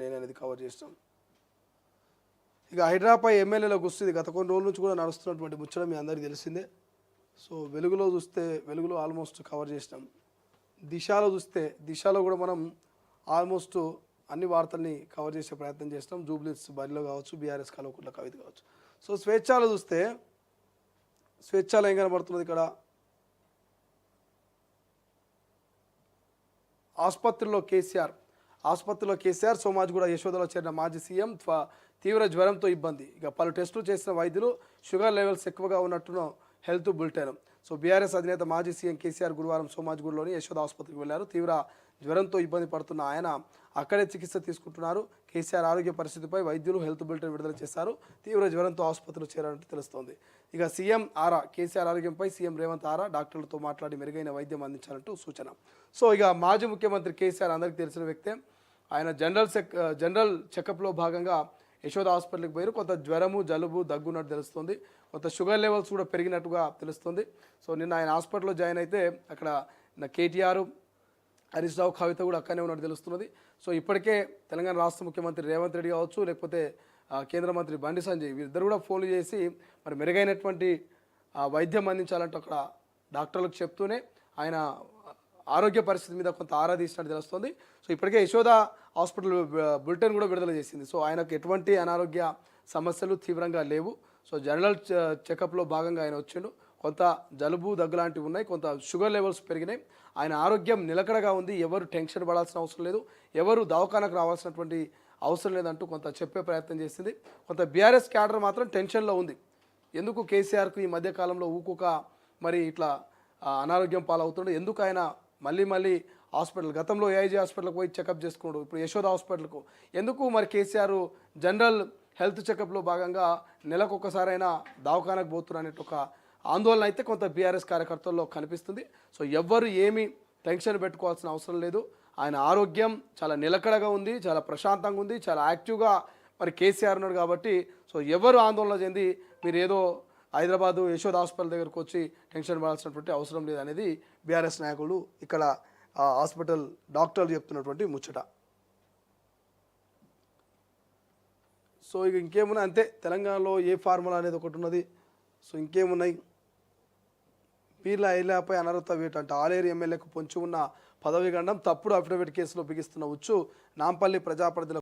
నేను అనేది కవర్ చేసినాం. ఇక హైడ్రాపై ఎమ్మెల్యేల గుస్తుంది గత కొన్ని రోజుల నుంచి కూడా నడుస్తున్నటువంటి ముచ్చడం మీ అందరికీ తెలిసిందే. సో వెలుగులో చూస్తే వెలుగులో ఆల్మోస్ట్ కవర్ చేసినాం. దిశలో చూస్తే దిశలో కూడా మనం ఆల్మోస్ట్ అన్ని వార్తల్ని కవర్ చేసే ప్రయత్నం చేస్తాం. జూబ్లీస్ బరిలో కావచ్చు, బీఆర్ఎస్ కల్వకుంట్ల కవిత కావచ్చు. సో స్వేచ్ఛలో చూస్తే స్వేచ్ఛలో ఏం కనబడుతున్నది ఇక్కడ, ఆసుపత్రిలో కేసీఆర్ సోమాజిగూడ యశోదలో చేరిన మాజీ సీఎం తీవ్ర జ్వరంతో ఇబ్బంది. ఇక పలు టెస్టులు చేసిన వైద్యులు షుగర్ లెవెల్స్ ఎక్కువగా ఉన్నట్టున్న హెల్త్ బులెటిన్. సో బీఆర్ఎస్ అధినేత మాజీ సీఎం కేసీఆర్ గురువారం సోమాజిగూడలోని యశోద ఆసుపత్రికి వెళ్లారు. తీవ్ర జ్వరంతో ఇబ్బంది పడుతున్న ఆయన అక్కడే చికిత్స తీసుకుంటున్నారు. కేసీఆర్ ఆరోగ్య పరిస్థితిపై వైద్యులు హెల్త్ బులెటిన్ విడుదల చేశారు. తీవ్ర జ్వరంతో ఆసుపత్రిలో చేరారంటూ తెలుస్తోంది. ఇక సీఎం ఆరా కేసీఆర్ ఆరోగ్యంపై సీఎం రేవంత్ ఆరా డాక్టర్లతో మాట్లాడి మెరుగైన వైద్యం అందించాలంటూ సూచన. సో ఇక మాజీ ముఖ్యమంత్రి కేసీఆర్ అందరికీ తెలిసిన వ్యక్తే. ఆయన జనరల్ చెకప్లో భాగంగా యశోద హాస్పిటల్కి పోయారు. కొంత జ్వరము, జలుబు, దగ్గున్నట్టు తెలుస్తుంది. కొంత షుగర్ లెవెల్స్ కూడా పెరిగినట్టుగా తెలుస్తుంది. సో నిన్న ఆయన హాస్పిటల్లో జాయిన్ అయితే అక్కడ కేటీఆర్, హరీష్ రావు, కవిత కూడా అక్కడనే ఉన్నట్టు తెలుస్తున్నది. సో ఇప్పటికే తెలంగాణ రాష్ట్ర ముఖ్యమంత్రి రేవంత్ రెడ్డి కావచ్చు, లేకపోతే కేంద్ర మంత్రి బండి సంజయ్ వీరిద్దరు కూడా ఫోన్లు చేసి మరి మెరుగైనటువంటి వైద్యం అందించాలంటూ అక్కడ డాక్టర్లకు చెప్తూనే ఆయన ఆరోగ్య పరిస్థితి మీద కొంత ఆరా తీసినట్టు తెలుస్తుంది. సో ఇప్పటికే యశోద హాస్పిటల్ బులెటిన్ కూడా విడుదల చేసింది. సో ఆయనకు ఎటువంటి అనారోగ్య సమస్యలు తీవ్రంగా లేవు. సో జనరల్ చెకప్లో భాగంగా ఆయన వచ్చిండు. కొంత జలుబు, దగ్గు లాంటివి ఉన్నాయి, కొంత షుగర్ లెవెల్స్ పెరిగినాయి. ఆయన ఆరోగ్యం నిలకడగా ఉంది. ఎవరు టెన్షన్ పడాల్సిన అవసరం లేదు, ఎవరు దవాఖానకు రావాల్సినటువంటి అవసరం లేదంటూ కొంత చెప్పే ప్రయత్నం చేసింది. కొంత బీఆర్ఎస్ క్యాడర్ మాత్రం టెన్షన్లో ఉంది. ఎందుకు కేసీఆర్కు ఈ మధ్యకాలంలో ఊకుక మరి ఇట్లా అనారోగ్యం పాలవుతుండే, ఎందుకు ఆయన మళ్ళీ హాస్పిటల్, గతంలో ఏఐజీ హాస్పిటల్కి పోయి చెకప్ చేసుకున్నాడు, ఇప్పుడు యశోద హాస్పిటల్కు ఎందుకు మరి కేసీఆర్ జనరల్ హెల్త్ చెకప్లో భాగంగా నెలకొకసారైనా దవాఖానకు పోతున్నారు అనే ఒక ఆందోళన అయితే కొంత బీఆర్ఎస్ కార్యకర్తల్లో కనిపిస్తుంది. సో ఎవ్వరు ఏమీ టెన్షన్ పెట్టుకోవాల్సిన అవసరం లేదు. ఆయన ఆరోగ్యం చాలా నిలకడగా ఉంది, చాలా ప్రశాంతంగా ఉంది, చాలా యాక్టివ్గా మరి కేసీఆర్ ఉన్నాడు కాబట్టి సో ఎవరు ఆందోళన చెంది మీరు ఏదో హైదరాబాదు యశోద హాస్పిటల్ దగ్గరకు వచ్చి టెన్షన్ పడాల్సినటువంటి అవసరం లేదనేది బీఆర్ఎస్ నాయకులు ఇక్కడ హాస్పిటల్ డాక్టర్లు చెప్తున్నటువంటి ముచ్చట. సో ఇక ఇంకేమున్నాయి అంతే, తెలంగాణలో ఏ ఫార్ములా అనేది ఒకటి ఉన్నది. సో ఇంకేమున్నాయి, పీర్ల ఐలాపై అనర్హత వేటు అంటే ఆలేరు ఎమ్మెల్యేకు పొంచి ఉన్న పదవీ గండం తప్పుడు అఫిడవిట్ కేసులో బిగిస్తున్న ఉచ్చు నాంపల్లి ప్రజాప్రతినిధుల